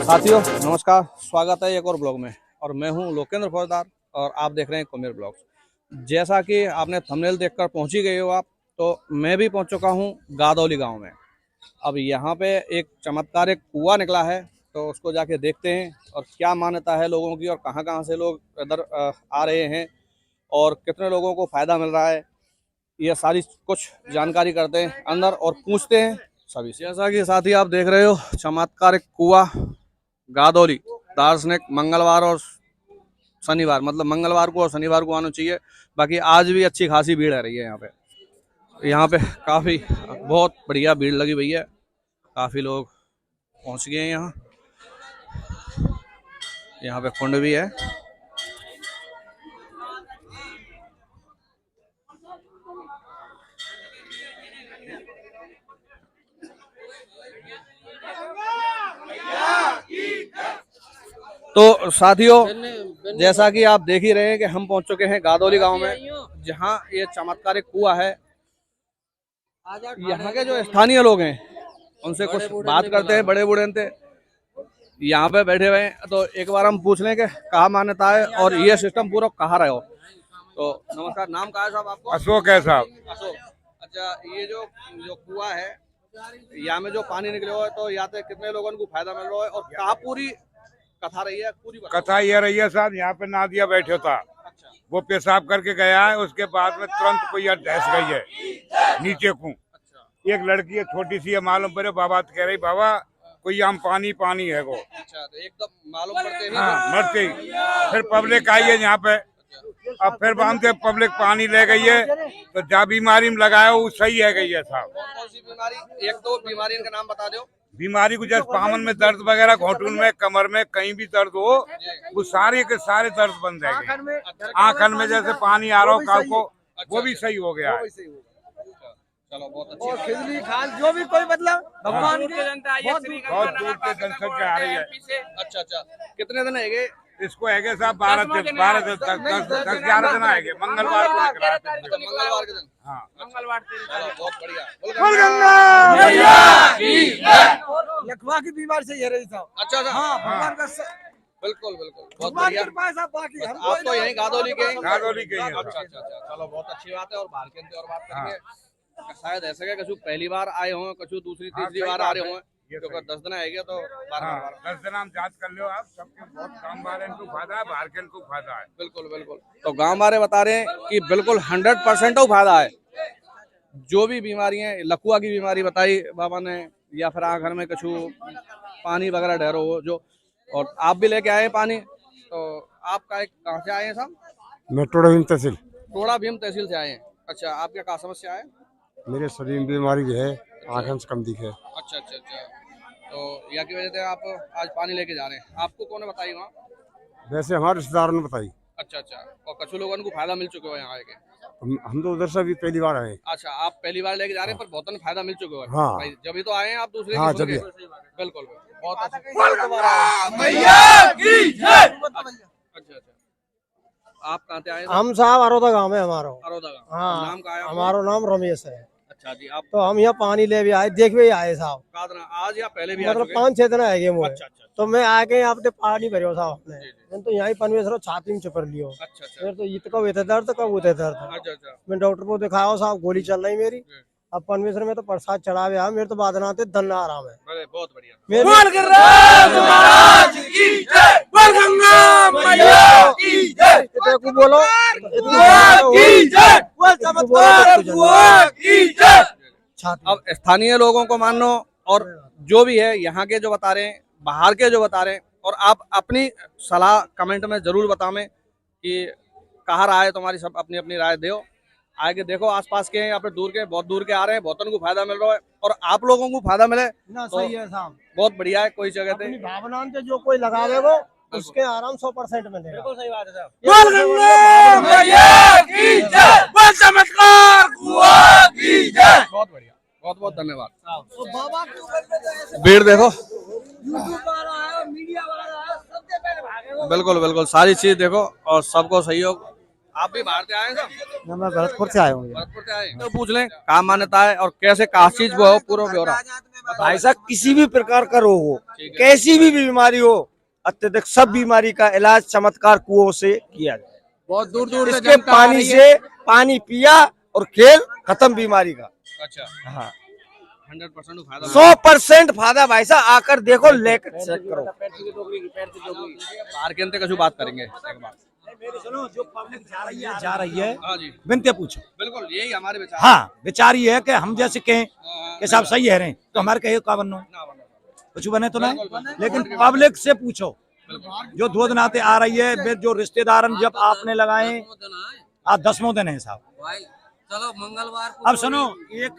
साथियों नमस्कार, स्वागत है एक और ब्लॉग में। और मैं हूं लोकेंद्र फौजदार और आप देख रहे हैं कुमेर ब्लॉग्स। जैसा कि आपने थंबनेल देखकर पहुंच ही गए हो आप, तो मैं भी पहुंच चुका हूं गादौली गांव में। अब यहां पे एक चमत्कारिक कुआं निकला है, तो उसको जाके देखते हैं और क्या मान्यता है लोगों की और कहां-कहां से लोग इधर आ रहे हैं और कितने लोगों को फ़ायदा मिल रहा है। ये सारी कुछ जानकारी करते हैं अंदर और पूछते हैं सभी से। जैसा कि साथी आप देख रहे हो, चमत्कारिक कुआं गादौली। दार्शनिक मंगलवार और शनिवार, मतलब मंगलवार को और शनिवार को आना चाहिए। बाकी आज भी अच्छी खासी भीड़ आ रही है यहाँ पे काफ़ी बहुत बढ़िया भीड़ लगी हुई है। काफ़ी लोग पहुँच गए हैं यहाँ पे कुंड भी है। तो साथियों, जैसा कि आप देख ही रहे हैं कि हम पहुंच चुके हैं गादौली गांव में, जहां ये चमत्कारिक कुआं है। यहाँ के जो स्थानीय लोग हैं उनसे कुछ बात करते हैं। बड़े बूढ़े थे यहाँ पे बैठे हुए हैं, तो एक बार हम पूछ लें कि कहाँ मान्यता है और ये सिस्टम पूरा कहाँ रहे हो। तो नमस्कार, नाम कहाँ है साहब आपको? अशोक है साहब। अशोक। अच्छा, ये जो कुआं है, यहाँ में जो पानी निकले हुआ है, तो यहाँ से कितने लोगों को फायदा मिल रहा है और कहाँ पूरी कथा रही है? पूरी कथा ये रही है साहब, यहाँ पे नादिया बैठे था। अच्छा। वो वो पेशाब करके गया है, उसके बाद में तुरंत कोई धस गई है नीचे को। अच्छा। एक लड़की है छोटी सी है, मालूम पड़े बाबा कह रही बाबा कोई आम पानी पानी है वो। अच्छा, तो एकदम मालूम पड़ते ही हाँ, मरते ही फिर पब्लिक आई है यहाँ पे। अब फिर बांधते पब्लिक पानी ले गई है, तो जा बीमारी में लगाया वो सही है गई है साहब। कौन सी बीमारी? एक दो बीमारी का नाम बता दो। बीमारी को जैसे पामन में दर्द वगैरह, घोटून में, कमर में, कहीं भी दर्द हो वो सारे के सारे दर्द बन जाएंगे। आंखन में जैसे पानी आ रहा हो काल को, वो भी सही हो गया है। चलो, बहुत अच्छी। खिजली खाल जो भी कोई मतलब भगवान के बहुत दूर से जनसंख्या आ रही है। अच्छा अच्छा, कितने दिन है? इसको है साहब 12 दिन 11 दिन आएंगे। मंगलवार को निकला है। अच्छा, मंगलवार के दिन। हाँ, मंगलवार। बहुत बढ़िया। लखवा की बीमारी से ये रही साहब। अच्छा अच्छा, हाँ, भगवान का बिल्कुल बिल्कुल, बहुत भगवान बढ़िया। के पास आप बाकी हम आप तो यहीं गादौली के हैं? गादौली के ही हैं। अच्छा अच्छा अच्छा, चलो बहुत अच्छी बात है। और बाहर के और बात करेंगे। शायद ऐसा है कछु पहली बार आए हों, कछु दूसरी तीसरी बार आ रहे हों, क्योंकि 10 दिन आएंगे तो 10 दिन हम जांच कर लो आप। सबके बहुत काम बारे को फायदा है, बाहर के को फायदा है। बिल्कुल बिल्कुल। तो गांव वाले बता रहे हैं कि बिल्कुल 100% फायदा है। जो भी बीमारियां, लकुआ की बीमारी बताई बाबा ने, या फिर आंखन में कछु पानी वगैरह डरो हो जो। और आप भी लेके आए पानी, तो आपका कहाँ से आए हैं साहब? मैं टोड़ा भीम तहसील। टोड़ा भीम तहसील से आए हैं। अच्छा, आपके क्या समस्या है? मेरे शरीर में बीमारी भी है, आंखों से कम दिखे। अच्छा अच्छा अच्छा, तो या की वजह से आप आज पानी लेके जा रहे हैं। आपको कौन ने बताई वहाँ? वैसे हमारे रिश्तेदारों ने बताई। अच्छा अच्छा, और कछु लोगों को फायदा मिल चुके हो यहाँ आके? हम तो उधर से भी पहली बार आए। अच्छा, आप पहली बार लेके जा रहे हैं, पर बहुत फायदा मिल चुके हो। हाँ। भाई जब ही तो आए हैं आप दूसरे हाँ, की सुन जब के। बिल्कुल बहुत अच्छा। अच्छा अच्छा, आप कहाँ से आए? हम साहब अरोदा गांव में हमारा। अरोदा गाँव। हाँ, नाम कहाँ है आपका? हमारा नाम रमेश है। अच्छा जी, आप तो हम यहाँ पानी ले भी आए, देख भी आए साहब। कहाँ दिन आज या पहले भी आ मतलब चुके? 5-6 दिन आएंगे मुझे। अच्छा अच्छा तो मैं आके यहाँ पे पानी भरियो साहब अपने। जी, जी। मैं तो यहाँ ही परमेश्वर छाती में चुपर लियो। अच्छा अच्छा फिर तो ये कब होते दर्द, कब होते दर्द। अच्छा अच्छा। मैं डॉक्टर को दिखाया साहब, गोली चल रही मेरी। अब परमेश्वर में तो प्रसाद चढ़ा हुआ, मेरे तो बाद आते धन आराम है। अरे बहुत बढ़िया। बोलो अब स्थानीय लोगों को मान लो, और जो भी है यहाँ के जो बता रहे हैं, बाहर के जो बता रहे हैं, और आप अपनी सलाह कमेंट में जरूर बतावें कि कहाँ राय तुम्हारी, सब अपनी अपनी राय दो। आगे देखो आसपास के हैं या फिर दूर के, बहुत दूर के आ रहे हैं, बहुतन को फायदा मिल रहा है, और आप लोगों को फायदा मिले ना तो सही है साहब। बहुत बढ़िया है। कोई जगह अपनी भावना से जो कोई लगावेगो उसके आराम 100% मिलेगा। बिल्कुल सही बात है साहब। बहुत बढ़िया, बहुत बहुत धन्यवाद। भीड़ देखो, बिल्कुल बिल्कुल, सारी चीज देखो और सबको सहयोग। आप भी बाहर से आए हैं सब? मैं भरतपुर से आया हूँ। भरतपुर से आए हैं। तो पूछ लें कहाँ मान्यता है और कैसे कहाँ चीज वो है, पूरा ब्यौरा। भाई साहब किसी भी प्रकार का रोग हो, कैसी भी बीमारी हो, अत्यधिक सब बीमारी का इलाज चमत्कार कुओं से किया जाए। बहुत दूर दूर से इसके जनता आ पानी रही है। से पानी पिया और खेल खत्म बीमारी का। अच्छा, हाँ 100% फायदा 100% फायदा भाई साहब, आकर देखो, लेकर चेक करो। बाहर के अंदर कछु बात करेंगे एक बार। सुनो, जो पब्लिक जा रही है हाँ जी, विनते पूछो। बिल्कुल यही हमारे विचार। हाँ विचार ये है कि हम जैसे कहें कि साहब सही है रहे तो हमारे कहे का बनो, कुछ बने तो नहीं, लेकिन पब्लिक से पूछो जो दूध नाते आ रही है, वे जो रिश्तेदार जब आपने लगाए, आज 10वां दिन है साहब। चलो मंगलवार को अब सुनो, एक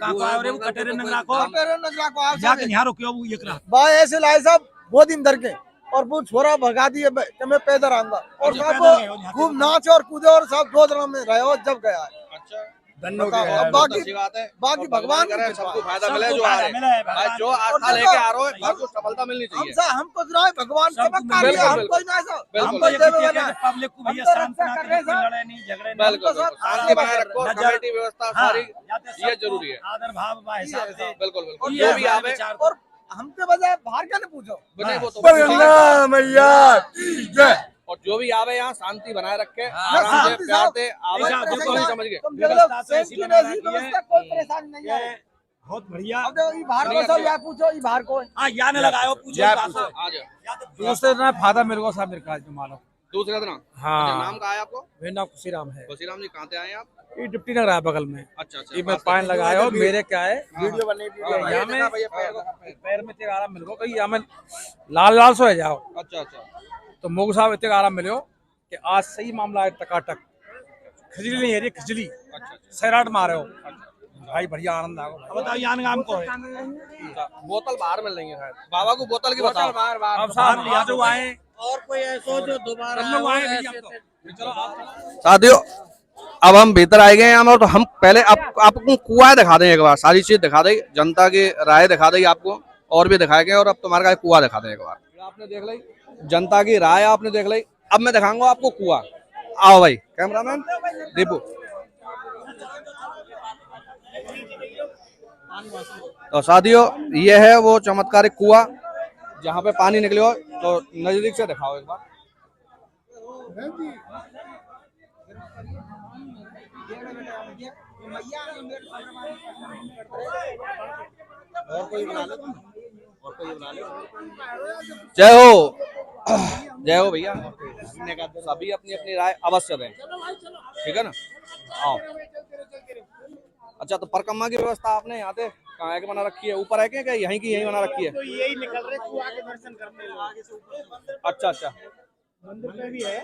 कटेरे नंग राखो, जाके यहाँ रुको, वो ये करा भाई ऐसे लाए साहब वो दिन धर के और वो छोरा भगा दिए कि मैं पैदल आऊंगा और साहब खूब नाचे और कूदे और सब 2 दिन में रहे और जब गया है। अच्छा, बताओ, अब बहुत अच्छी बात है। बाकी और भगवान करे की सबको कृपा। फायदा मिले, जो आ रहे हैं। भाई जो आस्था लेके आ रहे हो, सबको सफलता मिलनी चाहिए। हम तो जरा भगवान चमत्कार बिल्कुल, लिया, हम बिल्कुल। कोई ना ऐसा बिल्कुल, हमको ये देवे कहते वाला हैं है। कि पब्लिक को भैया हम तो शांत रक्षा ना कर रहे हैं करें, साहब। लड़े नहीं झगड़े नहीं। बिल्कुल, सब बिल्कुल। शांति बनाए रखो, नजर- कमेटी व्यवस्था हाँ, सारी जाते सब ये जरूरी है। आदर भाव बा हिसाब से। बिल्कुल, बिल्कुल। ये जो भी हमारे आवे, विचार और हमके बजाय बाहर क्या नहीं पूछो। बने वो तो मैया की जय। और जो भी आवे यहाँ शांति बनाए रखे, हाँ, आराम से शांति प्यार साहब। से आवे, ऐसा बिल्कुल देखो, नहीं समझ गए। तुम देख लो, व्यवस्था तो ऐसी सेम की बना ऐसी रखी है व्यवस्था, कोई परेशानी नहीं है। ये बहुत बढ़िया। अब देखो, ये बाहर को सब यहाँ पूछो, ये बाहर को है। हाँ यहाँ ने लगाओ, पूछो आ कासो। जाओ। दूसरे दिन फायदा मेरे को साहब मेरे का मानो। दूसरा दिन हाँ। अच्छा, नाम कहा है आपको? मेरा नाम खुशीराम है, खुशीराम जी, कहाँ से आए हैं आप? ये डिप्टी नगर है बगल में। अच्छा, अच्छा। ये मैं पान लगाया हो, मेरे क्या है वीडियो बने यहाँ में पैर में इतने आराम मिलो कहीं यहाँ में लाल लाल सो है जाओ। अच्छा, अच्छा। तो मोग साहब इतने आराम मिलो कि आज सही मामला है, टकाटक खिचड़ी नहीं है ये, खिचड़ी सैराट मारे हो भाई, बढ़िया आनंद आ गया। बताओ यहाँ नाम को है। बोतल बाहर मिल रही है शायद। बाबा को बोतल की बताओ। अब साहब यहाँ जो आए और कोई ऐसा जो दोबारा सब लोग आए आए, भैया, अब तो चलो आप साथियों, अब हम भीतर आए गए हैं यहाँ, तो हम पहले आपको कुआं दिखा दें एक बार, सारी चीज दिखा दें, जनता की राय दिखा दें आपको, और भी दिखाए गए, और अब तुम्हारे का कुआं दिखा दें एक बार। आपने देख ली जनता की राय, आपने देख ली, अब मैं दिखाऊंगा आपको कुआं। आओ भाई कैमरामैन दीपू। तो साथियों, ये है वो चमत्कारिक कुआं जहाँ पे पानी निकले हो, तो नजदीक से दिखाओ एक बार। जय हो, जय हो भैया। सभी अपनी अपनी राय अवश्य दें, ठीक है ना। आओ। अच्छा, तो परकम्मा की व्यवस्था आपने यहाँ पे कहाँ के बना रखी है? ऊपर है क्या यहीं की यहीं बना रखी है? तो यही निकल रहे कुआं के दर्शन करने लोग। अच्छा, अच्छा। मंदिर में भी है,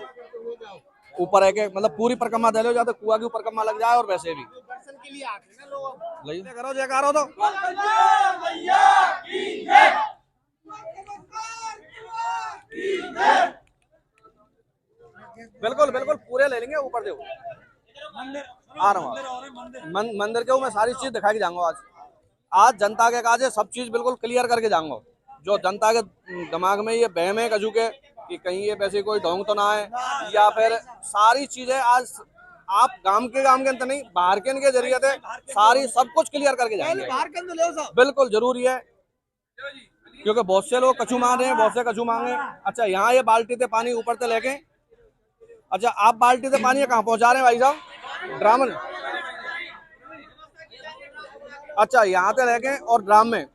ऊपर है के मतलब पूरी परिक्रमा दे लो, जाते कुआं की परिक्रमा लग जाए, और वैसे भी दर्शन के लिए आते हैं ना लोग। लइए करो, जयकारो तो। बिल्कुल बिल्कुल, पूरे ले लेंगे, ऊपर देखो आ रहा हूँ। मंदिर के मैं सारी चीज दिखा के जाऊंगा आज। आज जनता के काज है, सब चीज बिल्कुल क्लियर करके जाऊंगा। जो जनता के दिमाग में ये बहम है कजू के कि कहीं ये पैसे कोई ढोंग तो ना है, या फिर सारी चीजें आज आप गांव के अंदर नहीं, बाहर के इनके जरिए से सारी सब कुछ क्लियर करके जाएंगे। बाहर के अंदर ले आओ साहब। बिल्कुल जरूरी है, क्योंकि बहुत से लोग कछू मांग रहे हैं, बहुत से कछू मांगे। अच्छा, यहाँ ये बाल्टी से पानी ऊपर से लेके, अच्छा आप बाल्टी से पानी कहाँ पहुंचा रहे हैं भाई साहब? ड्राम में। अच्छा, यहाँ से लेके और ड्राम में।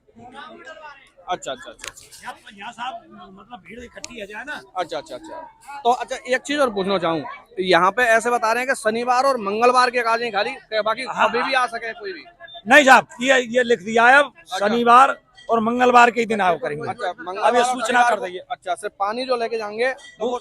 अच्छा अच्छा अच्छा, यहाँ साहब मतलब भीड़ इकट्ठी है जाए ना। अच्छा अच्छा अच्छा। तो अच्छा, एक चीज और पूछना चाहूँ, यहाँ पे ऐसे बता रहे हैं कि शनिवार और मंगलवार के काज नहीं खाली, बाकी कभी भी आ सके कोई भी? नहीं साहब, ये लिख दिया है, अब शनिवार और मंगलवार के दिन आओ करेंगे। अच्छा, अब ये सूचना कर दइए। अच्छा, सिर्फ पानी जो लेके जाएंगे तो वो।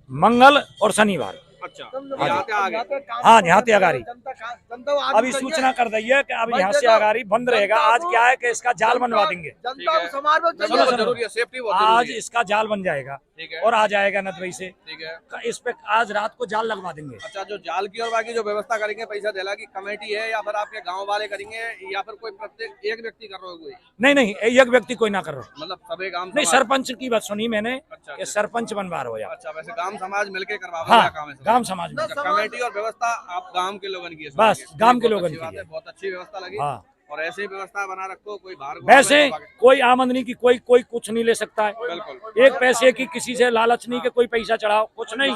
मंगल और शनिवार। अच्छा, यहाँ से आगे। हाँ, यहाँ से अगारी। जनता अभी सूचना कर दइए कि अब यहाँ से अगारी बंद रहेगा। आज क्या है कि इसका जाल बनवा देंगे। जनता को समाज में बिल्कुल जरूरी है, सेफ्टी बहुत आज जरूरी है। इसका जाल बन जाएगा ठीक है, और आ जाएगा नदवई से। ठीक है। इस पे आज रात को जाल लगवा देंगे। अच्छा, जो जाल की और बाकी जो व्यवस्था करेंगे, पैसा देला की कमेटी है या फिर आपके गांव वाले करेंगे, या फिर कोई प्रत्येक एक व्यक्ति कर रहा है कोई? नहीं नहीं, एक व्यक्ति कोई ना कर रहा। मतलब सभी गांव नहीं, समाज? सरपंच की बात सुनी मैंने अच्छा, कि सरपंच बनवा रहो यार। अच्छा, वैसे गांव समाज मिलके करवा हाँ, काम है सब? गांव समाज में। अच्छा, कमेटी और व्यवस्था आप गांव के लोगों की है? बस, गांव के लोगों अच्छी की बात है, है। बहुत अच्छी व्यवस्था लगी। हाँ। और ऐसी व्यवस्था बना रखो, कोई बाहर को वैसे आवे तो भागे। कोई आमदनी की कोई कोई कुछ नहीं ले सकता है। बिल्कुल एक पैसे की किसी से लालच नहीं कि कोई पैसा चढ़ाओ, कुछ नहीं,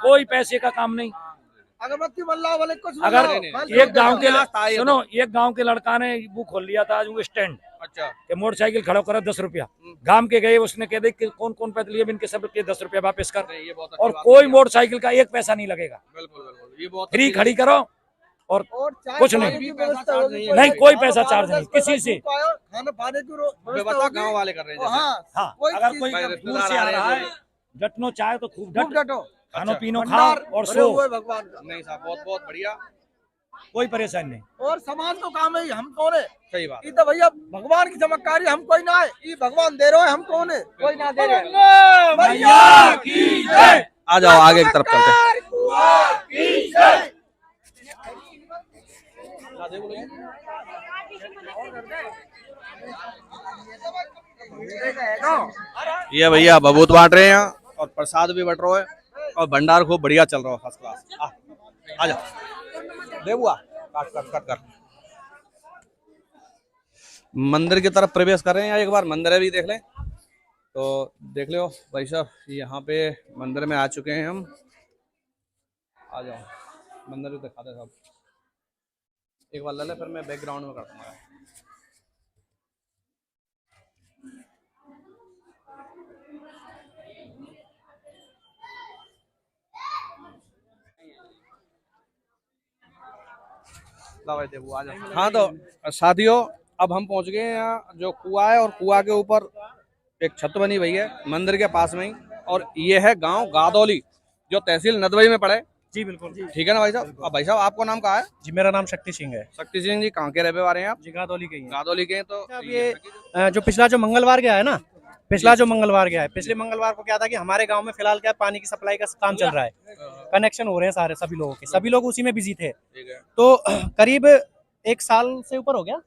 कोई पैसे का काम नहीं। अगरबत्ती बल्ला वाले कुछ भी अगर लाओ, नहीं, खाली एक गांव के यहाँ था ये सुनो, एक गांव के लड़का ने वो खोल लिया था वो स्टैंड अच्छा के मोटरसाइकिल खड़ा करा 10 रुपया, गांव के गए, उसने कह दे कि कौन कौन पैदल लिए, इनके सब के 10 रुपया वापस कर, नहीं, ये बहुत अच्छी और बात कोई है। मोटरसाइकिल का एक पैसा नहीं लगेगा, बिल्कुल बिल्कुल, ये बहुत फ्री अच्छी खड़ी करो और और चाय कुछ पानी नहीं। की पैसा व्यवस्था चार्ज होगी, नहीं कोई है। नहीं, कोई खाना पैसा बाहर चार्ज नहीं, 10 पैसा किसी से। धूप आयो, खाना पाने की व्यवस्था व्यवस्था होगी। गाँव वाले कर रहे हैं जैसे। हाँ हाँ, कोई अगर चीज कोई भाई दूर रिश्तेदार से आ आ रहे रहा हैं, है, डटनो चाहे तो खूब खूब डट, डटो, खानो अच्छा। पीनो खाओ भंडार और भरे सो, हुए भगवान का। नहीं साहब, बहुत बहुत बढ़िया, कोई परेशानी नहीं। और समाज को काम है, हम कौन है? सही बात। ये तो भैया भगवान की चमत्कारी, हम कोई ना है, ये भगवान दे रहे हो, हम कौन है? कोई ना दे रहे। भैया की जय। आ जाओ आगे की तरफ चलते हैं। ये भैया बबूत बांट रहे हैं यहाँ, और प्रसाद भी बट रहा है, और भंडार खूब बढ़िया चल रहा है, फर्स्ट क्लास। आ जाओ देबुआ, काट कर मंदिर की तरफ प्रवेश कर रहे हैं। एक बार मंदिर भी देख लें, तो देख लो भाई साहब, यहाँ पे मंदिर में आ चुके हैं हम। आ जाओ मंदिर भी दिखा दे साहब, एक बार ले ले, फिर मैं बैकग्राउंड में करता हूँ। हाँ तो साथियों, अब हम पहुंच गए हैं यहाँ जो कुआं है, और कुआं के ऊपर एक छत बनी हुई है मंदिर के पास में ही, और ये है गांव गादौली जो तहसील नदवई में पड़े। जी बिल्कुल ठीक है ना भाई साहब? अब भाई साहब आपको नाम कहा है? जी, मेरा नाम शक्ति सिंह है। शक्ति सिंह जी, कहाँ के रहने वाले हैं आप? जी, गादौली के ही हैं। गादौली के हैं। तो अब ये जो पिछला जो मंगलवार गया है ना, पिछले मंगलवार को क्या था कि हमारे गांव में फिलहाल क्या पानी की सप्लाई का काम चल रहा है, कनेक्शन हो रहे हैं सारे, सभी लोगों के, सभी लोग उसी में बिजी थे। ठीक है। तो करीब 1 साल से ऊपर हो गया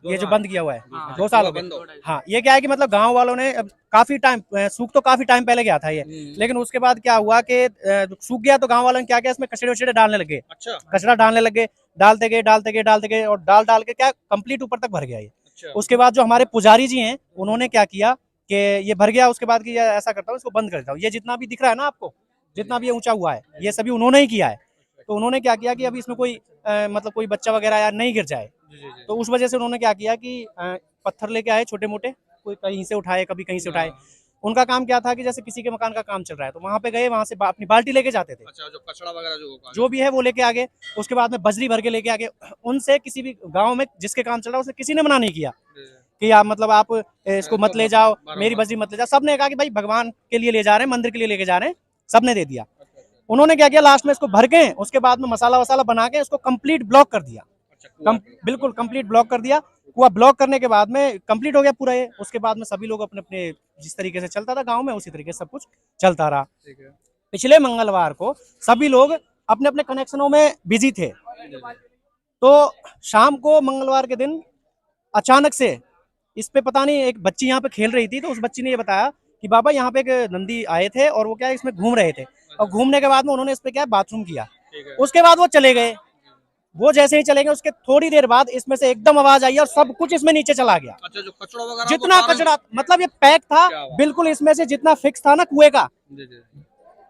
ये जो बंद किया हुआ है, 2 साल हो बंद गए। हो। हाँ, ये क्या है कि मतलब गांव वालों ने अब काफी टाइम, सूख तो काफी टाइम पहले गया था ये, लेकिन उसके बाद क्या हुआ कि सूख गया तो गांव वालों ने क्या किया, इसमें कचड़े वचड़े डालने लगे, अच्छा कचरा डालने लगे, डालते गए और डाल के क्या कंप्लीट ऊपर तक भर गया ये। अच्छा। उसके बाद जो हमारे पुजारी जी हैं, उन्होंने क्या किया कि ये भर गया, उसके बाद कि ऐसा करता हूँ इसको बंद कर देता हूँ। ये जितना भी दिख रहा है ना आपको, जितना भी ये ऊंचा हुआ है, ये सभी उन्होंने ही किया है। तो उन्होंने क्या किया कि अभी इसमें कोई मतलब कोई बच्चा वगैरह या नहीं गिर जाए, तो उस वजह से उन्होंने क्या किया कि पत्थर लेके आए छोटे मोटे, कोई कहीं से उठाए, कभी कहीं से उठाए। उनका काम क्या था कि जैसे किसी के मकान का काम चल रहा है तो वहां पे गए, वहां से अपनी बाल्टी लेके जाते थे, अच्छा, जो कचड़ा वगैरह जो भी है वो लेके आगे, उसके बाद में बजरी भर के लेके आगे। उनसे किसी भी गांव में जिसके काम चल रहा है उसने किसी ने मना नहीं किया कि आप मतलब आप इसको मत ले जाओ, मेरी बजरी मत ले जाओ। सबने कहा कि भाई भगवान के लिए ले जा रहे हैं, मंदिर के लिए लेके जा रहे हैं, सबने दे दिया। उन्होंने क्या किया, लास्ट में इसको भर के, उसके बाद में मसाला वसाला बना के उसको कंप्लीट ब्लॉक कर दिया, बिल्कुल कंप्लीट ब्लॉक कर दिया। कुआं ब्लॉक करने के बाद में कंप्लीट हो गया पूरा ये। उसके बाद में सभी लोग अपने अपने जिस तरीके से चलता था गांव में, उसी तरीके से सब कुछ चलता रहा। पिछले मंगलवार को सभी लोग अपने अपने कनेक्शनों में बिजी थे, तो शाम को मंगलवार के दिन अचानक से इस पे पता नहीं, एक बच्ची यहाँ पे खेल रही थी, तो उस बच्ची ने ये बताया कि बाबा यहाँ पे एक नंदी आए थे और वो क्या है इसमें घूम रहे थे, और घूमने के बाद में उन्होंने इस पे क्या बाथरूम किया। उसके बाद वो चले गए। वो जैसे ही चले गए उसके थोड़ी देर बाद इसमें से एकदम आवाज आई और सब कुछ इसमें नीचे चला गया। अच्छा, जो कचड़ा वगैरह जितना कचरा, मतलब ये पैक था बिल्कुल, इसमें से जितना फिक्स था ना कुएं का,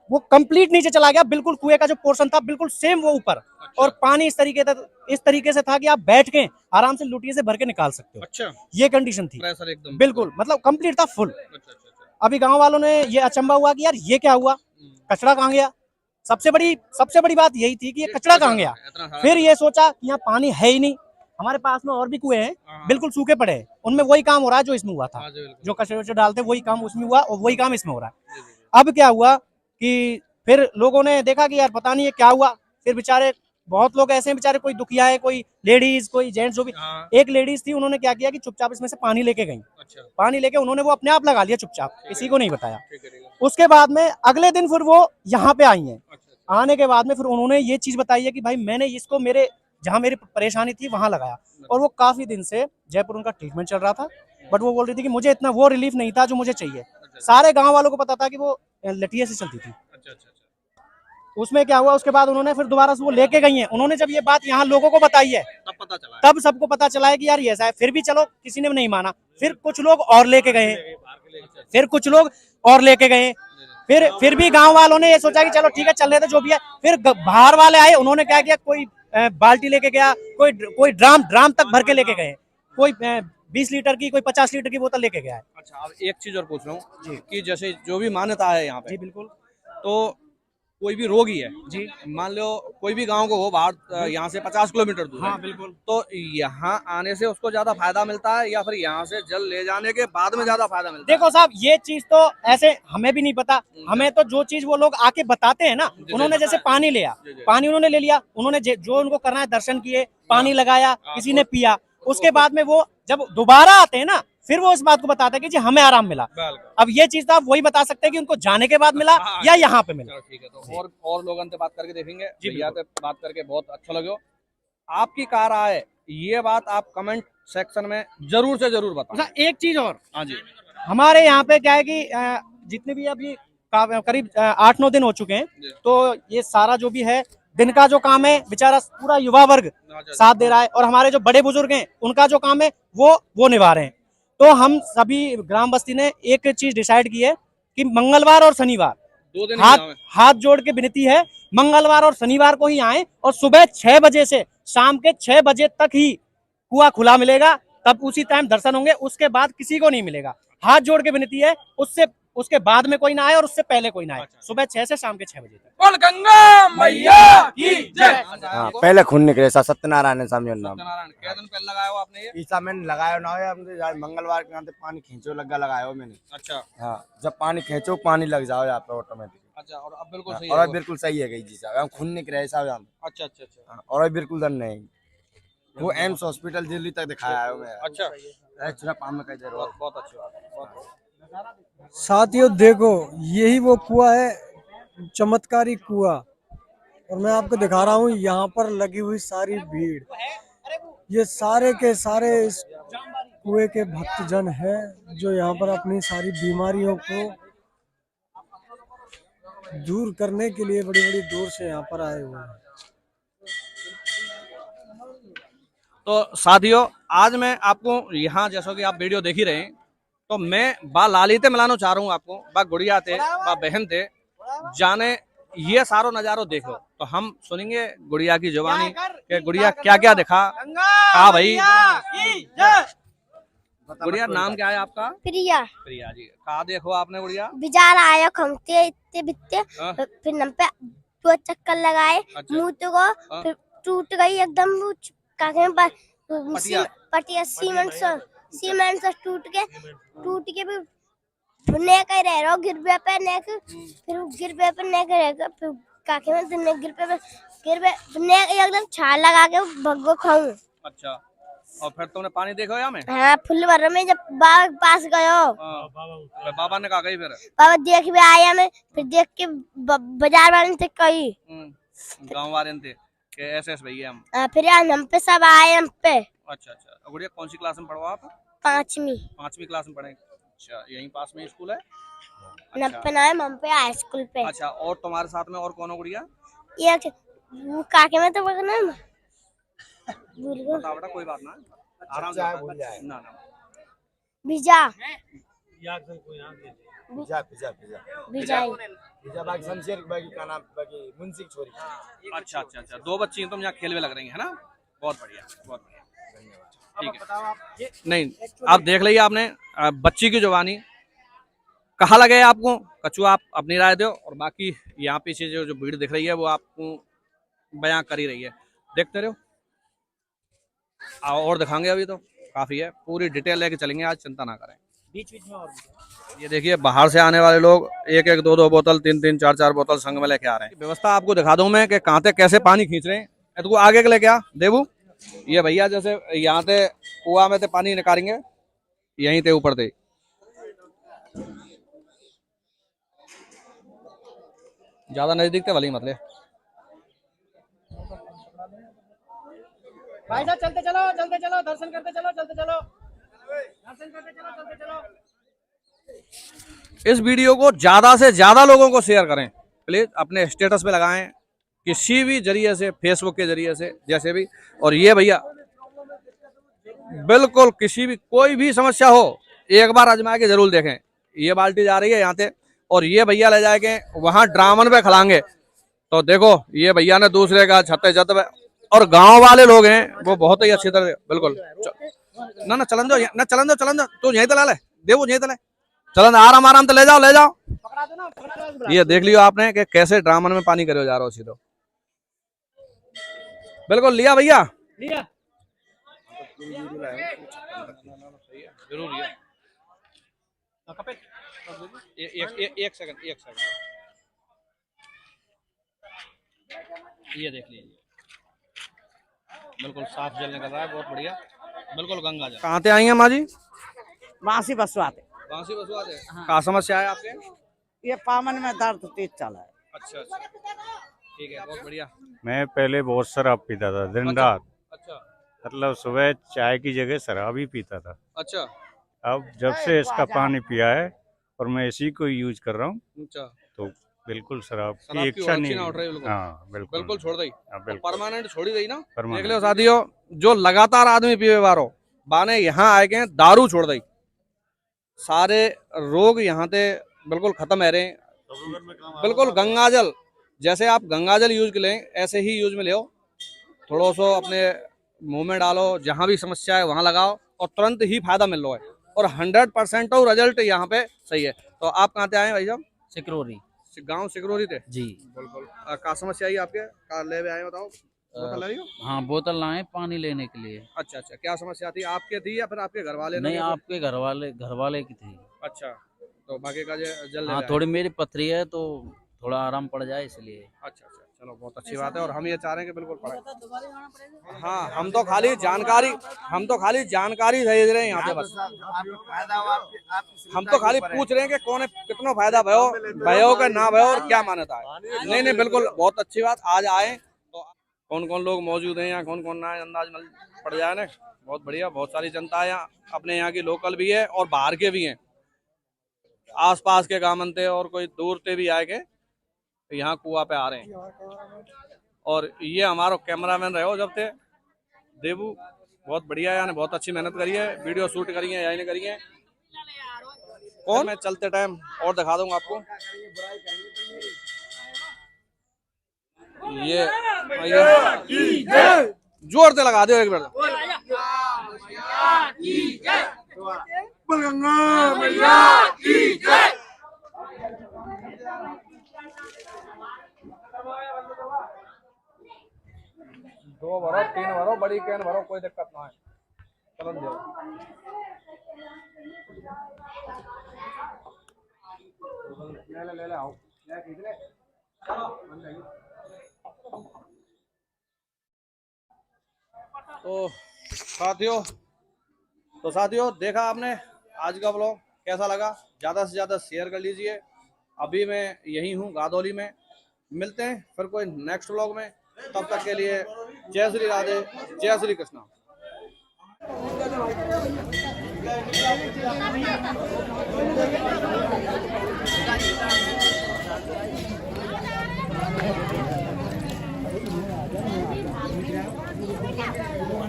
वो कंप्लीट नीचे चला गया। बिल्कुल कुएं का जो पोर्शन था बिल्कुल सेम वो ऊपर। और पानी इस तरीके से था कि आप बैठ के आराम से लुटिये से भर के निकाल सकते हो। अच्छा, ये कंडीशन थी, प्रेशर एकदम बिल्कुल मतलब कंप्लीट था फुल। अच्छा। अभी गांव वालों ने ये अचंबा हुआ कि यार ये क्या हुआ, कचरा कहाँ गया। सबसे बड़ी बात यही थी कि ये कचरा कहाँ गया। फिर ये सोचा कि यहाँ पानी है ही नहीं, हमारे पास में और भी कुएं हैं बिल्कुल सूखे पड़े हैं, उनमें वही काम हो रहा है जो इसमें हुआ था। जो कचरे वचरे डालते वही काम उसमें हुआ और वही काम इसमें हो रहा है। अब क्या हुआ कि फिर लोगों ने देखा कि यार पता नहीं ये क्या हुआ। फिर बेचारे बहुत लोग ऐसे हैं, बेचारे कोई दुखिया है, कोई लेडीज, कोई जेंट्स, जो भी। एक लेडीज थी, उन्होंने क्या किया कि चुपचाप इसमें से पानी लेके गई। पानी लेके उन्होंने वो अपने आप लगा लिया चुपचाप, किसी को नहीं बताया। उसके बाद में अगले दिन फिर वो यहाँ पे आई हैं। आने के बाद में फिर उन्होंने ये चीज बताई है कि भाई मैंने इसको मेरे जहाँ मेरी परेशानी थी वहां लगाया, और वो काफी दिन से जयपुर उनका ट्रीटमेंट चल रहा था, बट वो बोल रही थी कि मुझे इतना वो रिलीफ नहीं था जो मुझे चाहिए। सारे गांव वालों को पता था कि वो लठिये से चलती थी। उसमें क्या हुआ, उसके बाद उन्होंने फिर दोबारा से वो लेके गई हैं। उन्होंने जब ये बात यहाँ लोगों को बताई है तब पता चला है। तब सबको पता चला है कि यार ये ऐसा है। फिर भी चलो किसी ने नहीं माना, फिर कुछ लोग और लेके गए, फिर कुछ लोग और लेके गए, फिर भी गांव वालों ने ये सोचा कि चलो ठीक है चल रहे थे जो भी है। फिर बाहर वाले आए, उन्होंने क्या किया, कोई बाल्टी लेके गया, कोई ड्राम तक भर के लेके गए, कोई 20 लीटर की, कोई 50 लीटर की बोतल लेके गया है। अच्छा, अब एक चीज और पूछ रहा हूँ कि जैसे जो भी मान्यता है यहाँ पे, जी बिल्कुल। तो कोई भी रोगी है जी, मान लो कोई भी गांव को हो बाहर, यहाँ से 50 किलोमीटर दूर है, हाँ बिल्कुल। तो यहाँ आने से उसको ज्यादा फायदा मिलता है या फिर यहाँ से जल ले जाने के बाद में ज्यादा फायदा मिलता है? देखो साहब, ये चीज तो ऐसे हमें भी नहीं पता। हमें तो जो चीज वो लोग आके बताते हैं ना, उन्होंने जैसे पानी लिया, पानी उन्होंने ले लिया, उन्होंने जो उनको करना है दर्शन किए, पानी लगाया, किसी ने पिया, उसके बाद में वो जब दोबारा आते हैं ना, फिर वो इस बात को बताते हैं कि जी हमें आराम मिला। अब ये चीज तो आप वही बता सकते हैं कि उनको जाने के बाद मिला या यहाँ पे मिला। चलो ठीक है, तो और लोगों से बात करके देखेंगे। भैया से बात करके बहुत अच्छा लगे। आपकी कार आए, ये बात आप कमेंट सेक्शन में जरूर से जरूर बताओ। एक चीज और, हाँ जी, हमारे यहाँ पे क्या है कि जितने भी अभी करीब 8-9 दिन हो चुके हैं, तो ये सारा जो भी है दिन का जो काम है, बेचारा पूरा युवा वर्ग साथ दे रहा है, और हमारे जो बड़े बुजुर्ग हैं उनका जो काम है वो निभा रहे हैं। तो हम सभी ग्राम बस्ती ने एक चीज डिसाइड की है कि मंगलवार और शनिवार 2 दिन हाथ जोड़ के विनती है, मंगलवार और शनिवार को ही आए, और सुबह 6 बजे से शाम के 6 बजे तक ही कुआं खुला मिलेगा, तब उसी टाइम दर्शन होंगे, उसके बाद किसी को नहीं मिलेगा। हाथ जोड़ के विनती है, उसके बाद में कोई ना आए और उससे पहले कोई ना आए, सुबह 6 से शाम के 6 बजे तक। बोल गंगा मैया की जय। हाँ, पहले खून निकले सत्यनारायण स्वामी नाम। सत्यनारायण क्या दिन पहले लगाया हो आपने ये? ईसा मैंने लगाया ना है, मंगलवार के यहाँ पानी खींचो लगाया हो मैंने। अच्छा हाँ, जब पानी खींचो पानी लग जाओ यहाँ पे ऑटोमेटिक। अच्छा, और अब बिल्कुल सही और है? अब बिल्कुल सही है जी साहब, खून निकले साहब। अच्छा अच्छा अच्छा, और अब बिल्कुल दर्द नहीं। वो एम्स हॉस्पिटल दिल्ली तक दिखाया है मैं। अच्छा, पाम में कह दे रहा हूँ। बहुत अच्छी बात है, बहुत अच्छी। साथियों देखो, यही वो कुआं है, चमत्कारी कुआं, और मैं आपको दिखा रहा हूँ यहाँ पर लगी हुई सारी भीड़। ये सारे के सारे इस कुएं के भक्तजन हैं जो यहाँ पर अपनी सारी बीमारियों को दूर करने के लिए बड़ी बड़ी दूर से यहाँ पर आए हुए हैं। तो साथियों, आज मैं आपको यहाँ, जैसा कि आप वीडियो देख ही रहे हैं, तो मैं बा लाली ते मिलाना चाह रहा हूँ आपको, बा गुड़िया थे, बा बहन थे, जाने ये सारो नजारो देखो। तो हम सुनेंगे गुड़िया की जुबानी कि गुड़िया क्या क्या दिखा। कहा भाई गुड़िया, नाम क्या है आपका? प्रिया। प्रिया जी, कहा देखो आपने गुड़िया? बिचारा आया खमते इतने बित्ते, हाँ। फिर नम पे 2 चक्कर लगाए, अच्छा। मुंह तो को फिर टूट गई एकदम, वो काके में पटिया सीमेंट से टूट के फिर ने कह रहे रहो गिर पे ने फिर गिर पे ने कह रहे फिर काके में ने गिर पे ने एकदम छाल लगा के भगो खाऊं। अच्छा, और फिर तुमने पानी देखो यहाँ में? हाँ, फुल भर में जब बाबा के पास गयो, बाबा ने कहा गई, फिर बाबा देख भी आया, मैं फिर देख के बाजार वाले से कही, गाँव वाले थे कि ऐसे भैया हम। फिर यार हम पे सब आए हम पे। अच्छा अच्छा, गुड़िया कौन सी क्लास में पढ़ो आप? 5वीं क्लास में पढ़े। अच्छा, यहीं पास में स्कूल है? नप्पे ना हम पे हाई स्कूल पे। अच्छा, और तुम्हारे साथ में और कौन हो गुड़िया? ये वो काके में तो बोलना भूल गया। बता बेटा, कोई बात ना, आराम से भूल जाए ना। बीजा मुंशी छोरी। अच्छा अच्छा अच्छा, 2 बच्ची हैं तुम, यहाँ खेलवे लग रही है ना? बहुत बढ़िया, बहुत बढ़िया, ठीक है। नहीं, आप देख लीजिए आपने बच्ची की जुबानी, कहाँ लगे आपको कचू, आप अपनी राय दो, और बाकी यहाँ पीछे जो भीड़ दिख रही है वो आपको बयां कर ही रही है, देखते रहो। और दिखाएंगे, अभी तो काफी है, पूरी डिटेल लेके चलेंगे आज, चिंता ना करें। बीच में और ये देखिए, बाहर से आने वाले लोग 1-1, 2-2 बोतल, 3-3, 4-4 बोतल संग में लेके आ रहे हैं। व्यवस्था आपको दिखा दूं मैं कि कहाँ से कैसे पानी खींच रहे हैं। तो आगे के लेके आ देवू, ये भैया जैसे यहाँ से कुआं में से पानी निकालेंगे, यहीं से ऊपर से ज्यादा नजदीक थे भले ही मतलब। भाई साहब चलते चलो दर्शन करते चलो, दर्शन करते चलो। इस वीडियो को ज्यादा से ज्यादा लोगों को शेयर करें, प्लीज अपने स्टेटस पे लगाएं, किसी भी जरिए से, फेसबुक के जरिए से, जैसे भी। और ये भैया बिल्कुल किसी भी कोई भी समस्या हो एक बार आजमा के जरूर देखें। ये बाल्टी जा रही है यहाँ से और ये भैया ले जाएंगे वहां ड्रामन पे खिलाएंगे। तो देखो ये भैया ने दूसरे का छते छत पे, और गांव वाले लोग हैं वो बहुत ही अच्छी तरह बिल्कुल ना चलन दो ना चलन दो तू यहीं तला ले देवो यहीं तले चलन आराम आराम तो ले जाओ। ये देख लियो आपने कि कैसे ड्रामन में पानी करे जा रहा हो सीधो। बिल्कुल लिया भैया लिया जरूर लिया। एक सेकंड ये देख लीजिए बिल्कुल साफ जल निकल रहा है, बहुत बढ़िया, बिल्कुल गंगा जल। कहाँ से आई हैं माँ जी? बांसी बसवाते। बांसी बसवाते। क्या समस्या है आपके? ये पामन में दर्द तेज चला है। अच्छा ठीक है, बहुत बढ़िया। मैं पहले बहुत शराब पीता था दिन रात। अच्छा मतलब सुबह चाय की जगह शराब ही पीता था। अच्छा। अब जब से इसका पानी पिया है और मैं इसी को यूज कर रहा हूँ अच्छा तो बिल्कुल शराब शराब की की इच्छा अच्छी नहीं ना उठ रही बिल्कुल। हाँ बिल्कुल छोड़ दी, बिल्कुल परमानेंट छोड़ी गई ना। देख परमानेंट। लो साथियों, जो लगातार आदमी पीवे बारो बाने यहाँ आए गए दारू छोड़ दी, सारे रोग यहाँ से बिल्कुल खत्म है रहे। बिल्कुल गंगा जल, जैसे आप गंगा जल यूज लें ऐसे ही यूज में ले, थोड़ा सा अपने मुंह में डालो, जहाँ भी समस्या है वहाँ लगाओ और तुरंत ही फायदा मिल रहा है और 100% रिजल्ट यहाँ पे सही है। तो आप कहाँ से आए भाई साहब? सिकरोरी गांव सिकरोरी थे जी। बिल्कुल। का समस्या आई आपके? का ले आए बताओ। बोतल ले रही हो? हाँ बोतल लाए पानी लेने के लिए। अच्छा क्या समस्या थी आपके थी या फिर आपके घर वाले? नहीं आपके घर वाले की थी। अच्छा तो बाकी का जल हाँ थोड़ी मेरी पथरी है तो थोड़ा आराम पड़ जाए इसलिए। अच्छा चलो बहुत अच्छी बात है। और हम ये चाह रहे हैं कि बिल्कुल पढ़े। हाँ हम तो खाली जानकारी दे रहे हैं यहाँ पे, बस हम तो खाली पूछ रहे हैं कि कौन कितना फायदा भयो का ना भयो और क्या मान्यता है। नहीं बिल्कुल बहुत अच्छी बात। आज आए तो कौन कौन लोग मौजूद हैं यहाँ, कौन कौन ना है अंदाज पड़ जाए ना। बहुत बढ़िया, बहुत सारी जनता है यहाँ, अपने यहाँ की लोकल भी है और बाहर के भी हैं, आसपास के गाँव थे और कोई दूर से भी आए के यहाँ कुआ पे आ रहे हैं। और ये हमारा कैमरामैन रहे जब थे देवू, बहुत बढ़िया है, बहुत अच्छी मेहनत करी है, वीडियो शूट करी है यही नहीं करी है। कौन मैं चलते टाइम और दिखा दूंगा आपको। ये जोर से लगा दो एक बार। दो भरो 3 भरो, बड़ी कैन भरो, कोई दिक्कत ना है। चलन दो ले आओ तो साथियों देखा आपने आज का ब्लॉग, कैसा लगा ज़्यादा से ज़्यादा शेयर कर लीजिए। अभी मैं यही हूँ गादौली में, मिलते हैं फिर कोई नेक्स्ट ब्लॉग में। तब तक के लिए जय श्री राधे, जय श्री कृष्णा।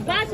बस